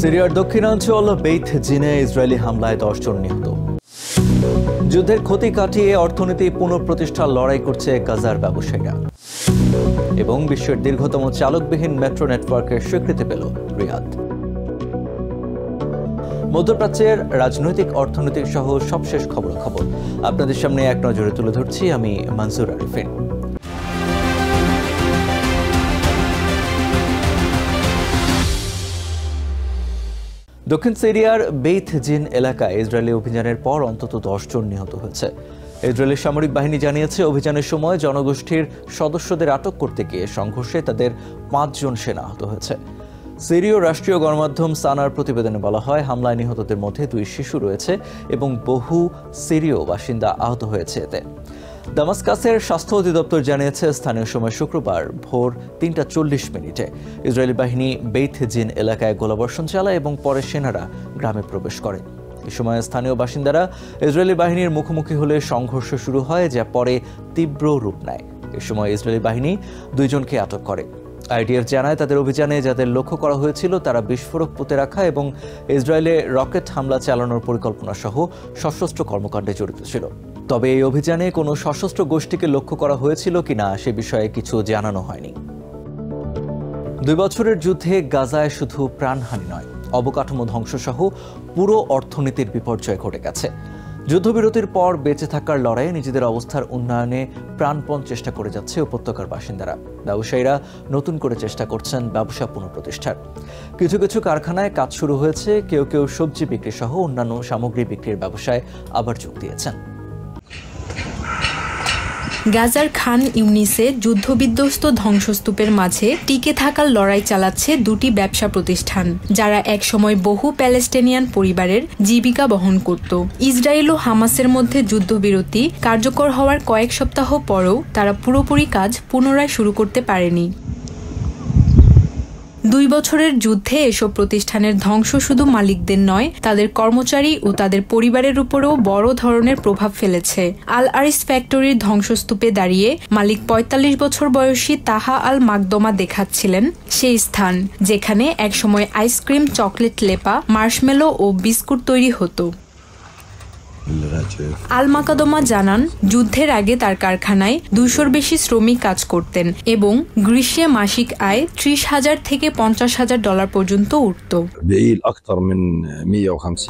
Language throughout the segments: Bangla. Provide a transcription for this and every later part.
সিরিয়ার দক্ষিণাঞ্চল বেইত জিনে ইসরায়েলি হামলায় 10 জন নিহত। যুদ্ধের ক্ষতি কাটিয়ে অর্থনীতি পুনঃপ্রতিষ্ঠার লড়াই করছে গাজার ব্যবসায়ীরা। এবং বিশ্বের দীর্ঘতম চালকবিহীন মেট্রো নেটওয়ার্কের স্বীকৃতি পেল রিয়াদ। মধ্যপ্রাচ্যের রাজনৈতিক, অর্থনৈতিক সহ সবশেষ খবরাখবর আপনাদের সামনে এক নজরে তুলে ধরছি আমি মনসুর আরিফিন। দক্ষিণ সিরিয়ার বেইত জিন এলাকায় ইসরায়েলি অভিযানের পর অন্তত 10 জন নিহত হয়েছে। ইসরায়েলি সামরিক বাহিনী জানিয়েছে, অভিযানের সময় জনগোষ্ঠীর সদস্যদের আটক করতে গিয়ে সংঘর্ষে তাদের 5 জন সেনা আহত হয়েছে। সিরীয় রাষ্ট্রীয় গণমাধ্যম সানার প্রতিবেদনে বলা হয়, হামলায় নিহতদের মধ্যে 2 শিশু রয়েছে এবং বহু সিরীয় বাসিন্দা আহত হয়েছে এতে। দামাস্কাসের স্বাস্থ্য অধিদপ্তর জানিয়েছে, স্থানীয় সময় শুক্রবার ভোর 3:40 ইসরায়েলি বাহিনী বেইত জিন এলাকায় গোলাবর্ষণ চালায় এবং পরে সেনারা গ্রামে প্রবেশ করে। এ সময় স্থানীয় বাসিন্দারা ইসরায়েলি বাহিনীর মুখোমুখি হলে সংঘর্ষ শুরু হয়, যা পরে তীব্র রূপ নেয়। এ সময় ইসরায়েলি বাহিনী 2 জনকে আটক করে। আইডিএফ জানায়, তাদের অভিযানে যাদের লক্ষ্য করা হয়েছিল তারা বিস্ফোরক পুঁতে রাখা এবং ইসরায়েলে রকেট হামলা চালানোর পরিকল্পনা সহ সশস্ত্র কর্মকাণ্ডে জড়িত ছিল। তবে এই অভিযানে কোনো সশস্ত্র গোষ্ঠীকে লক্ষ্য করা হয়েছিল কিনা সে বিষয়ে কিছু জানানো হয়নি। 2 বছরের যুদ্ধে গাজায় শুধু প্রাণহানি নয়, অবকাঠামো ধ্বংসসহ পুরো অর্থনীতির বিপর্যয় ঘটে গেছে। যুদ্ধবিরতির পর বেঁচে থাকার লড়াইয়ে নিজেদের অবস্থার উন্নয়নে প্রাণপণ চেষ্টা করে যাচ্ছে উপত্যকার বাসিন্দারা। ব্যবসায়ীরা নতুন করে চেষ্টা করছেন ব্যবসা পুনঃপ্রতিষ্ঠার। কিছু কিছু কারখানায় কাজ শুরু হয়েছে, কেউ কেউ সবজি বিক্রি সহ অন্যান্য সামগ্রী বিক্রির ব্যবসায় আবার যোগ দিয়েছেন। গাজার খান ইউনিসে যুদ্ধবিধ্বস্ত ধ্বংসস্তূপের মাঝে টিকে থাকার লড়াই চালাচ্ছে 2টি ব্যবসা প্রতিষ্ঠান, যারা একসময় বহু প্যালেস্টিনিয়ান পরিবারের জীবিকা বহন করত। ইসরায়েল ও হামাসের মধ্যে যুদ্ধবিরতি কার্যকর হওয়ার কয়েক সপ্তাহ পরেও তারা পুরোপুরি কাজ পুনরায় শুরু করতে পারেনি। 2 বছরের যুদ্ধে এসব প্রতিষ্ঠানের ধ্বংস শুধু মালিকদের নয়, তাদের কর্মচারী ও তাদের পরিবারের উপরেও বড় ধরনের প্রভাব ফেলেছে। আল আরিস ফ্যাক্টরির ধ্বংসস্তূপে দাঁড়িয়ে মালিক 45 বছর বয়সী তাহা আল মাকদমা দেখাচ্ছিলেন সেই স্থান যেখানে একসময় আইসক্রিম, চকলেট, লেপা, মার্শমেলো ও বিস্কুট তৈরি হতো। আল মাকাদমা জানান, যুদ্ধের আগে তার কারখানায় 200-র বেশি শ্রমিক কাজ করতেন এবং গ্রীষ্মে মাসিক আয় $30,000 থেকে $50,000 পর্যন্ত উঠত।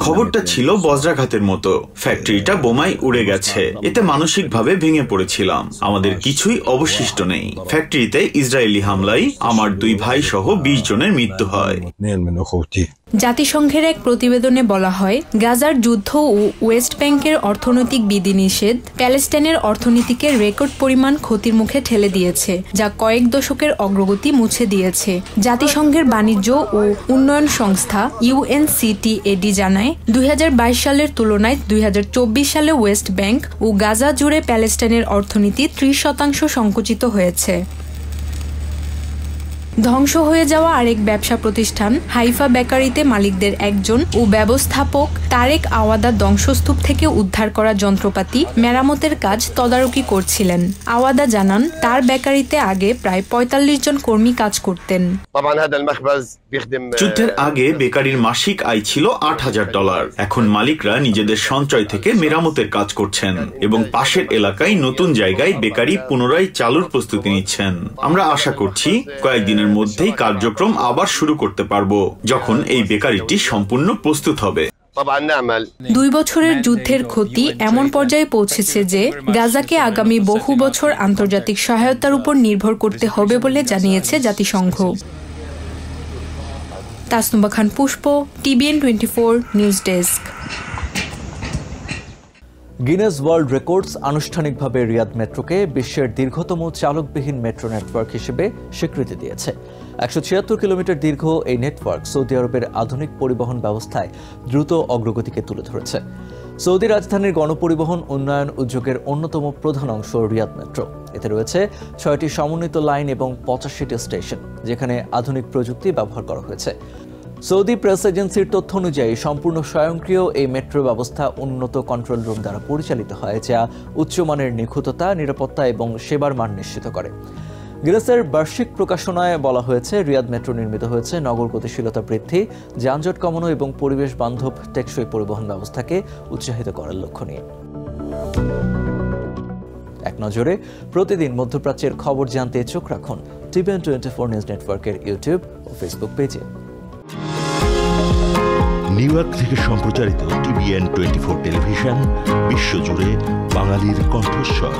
খবরটা ছিল বজ্রাঘাতের মতো। ফ্যাক্টরিটা বোমায় উড়ে গেছে, এতে মানসিকভাবে ভেঙে পড়েছিলাম। আমাদের কিছুই অবশিষ্ট নেই। ফ্যাক্টরিতে ইসরায়েলি হামলায় আমার 2 ভাই সহ 20 জনের মৃত্যু হয়। জাতিসংঘের এক প্রতিবেদনে বলা হয়, গাজার যুদ্ধ ও ওয়েস্ট ব্যাংকের অর্থনৈতিক বিধিনিষেধ প্যালেস্টাইনের অর্থনীতিকে রেকর্ড পরিমাণ ক্ষতির মুখে ঠেলে দিয়েছে, যা কয়েক দশকের অগ্রগতি মুছে দিয়েছে। জাতিসংঘের বাণিজ্য ও উন্নয়ন সংস্থা UNCTAD জানায়, 2022 সালের তুলনায় 2024 সালে ওয়েস্ট ব্যাংক ও গাজা জুড়ে প্যালেস্টাইনের অর্থনীতি 30% সংকুচিত হয়েছে। ধ্বংস হয়ে যাওয়া আরেক ব্যবসা প্রতিষ্ঠান হাইফা বেকারিতে মালিকদের একজন ও ব্যবস্থাপক তারেক আওয়াদা ধ্বংসস্তূপ থেকে উদ্ধার করা যন্ত্রপাতি মেরামতের কাজ তদারকি করছিলেন। আওয়াদা জানান, তার বেকারিতে আগে প্রায় 45 জন কর্মী কাজ করতেন। যুদ্ধের আগে বেকারির মাসিক আয় ছিল $8,000। এখন মালিকরা নিজেদের সঞ্চয় থেকে মেরামতের কাজ করছেন এবং পাশের এলাকায় নতুন জায়গায় বেকারি পুনরায় চালুর প্রস্তুতি নিচ্ছেন। আমরা আশা করছি কয়েকদিনের মধ্যেই কার্যক্রম আবার শুরু করতে পারবো, যখন এই বেকারিটি সম্পূর্ণ প্রস্তুত হবে। 2 বছরের যুদ্ধের ক্ষতি এমন পর্যায়ে পৌঁছেছে যে গাজাকে আগামী বহু বছর আন্তর্জাতিক সহায়তার উপর নির্ভর করতে হবে বলে জানিয়েছে জাতিসংঘ। তাসনুবা খান পুষ্প, TBN 24 news desk. Guinness world records আনুষ্ঠানিকভাবে রিয়াদ মেট্রোকে বিশ্বের দীর্ঘতম চালকবিহীন মেট্রো নেটওয়ার্ক হিসেবে স্বীকৃতি দিয়েছে। 176 কিলোমিটার দীর্ঘ এই নেটওয়ার্ক সৌদি আরবের আধুনিক পরিবহন ব্যবস্থায় দ্রুত অগ্রগতিকে তুলে ধরেছে। সৌদি রাজধানীর গণপরিবহন উন্নয়ন উদ্যোগের অন্যতম প্রধান অংশ রিয়াদ মেট্রো। এতে রয়েছে 6টি সমন্বিত লাইন এবং 85টি স্টেশন, যেখানে আধুনিক প্রযুক্তি ব্যবহার করা হয়েছে। সৌদি প্রেস এজেন্সির তথ্য অনুযায়ী সম্পূর্ণ স্বয়ংক্রিয় এই মেট্রো ব্যবস্থা উন্নত কন্ট্রোল রুম দ্বারা পরিচালিত হয়, যা উচ্চমানের নিখুঁততা, নিরাপত্তা এবং সেবার মান নিশ্চিত করে। গিনেসের বার্ষিক প্রকাশনায় বলা হয়েছে, রিয়াদ মেট্রো নির্মিত হয়েছে নগর গতিশীলতা বৃদ্ধি, যানজট কমানো এবং পরিবেশ বান্ধব টেকসই পরিবহন ব্যবস্থাকে উৎসাহিত করার লক্ষ্য নিয়ে। এক নজরে প্রতিদিন মধ্যপ্রাচ্যের খবর জানতে চোখ রাখুন TVN 24 নিউজ নেটওয়ার্কের ইউটিউব ও ফেসবুক পেজে। নিউ ইয়র্ক থেকে সম্প্রচারিত TVN 24 টেলিভিশন বিশ্বজুড়ে বাঙালির কণ্ঠস্বর।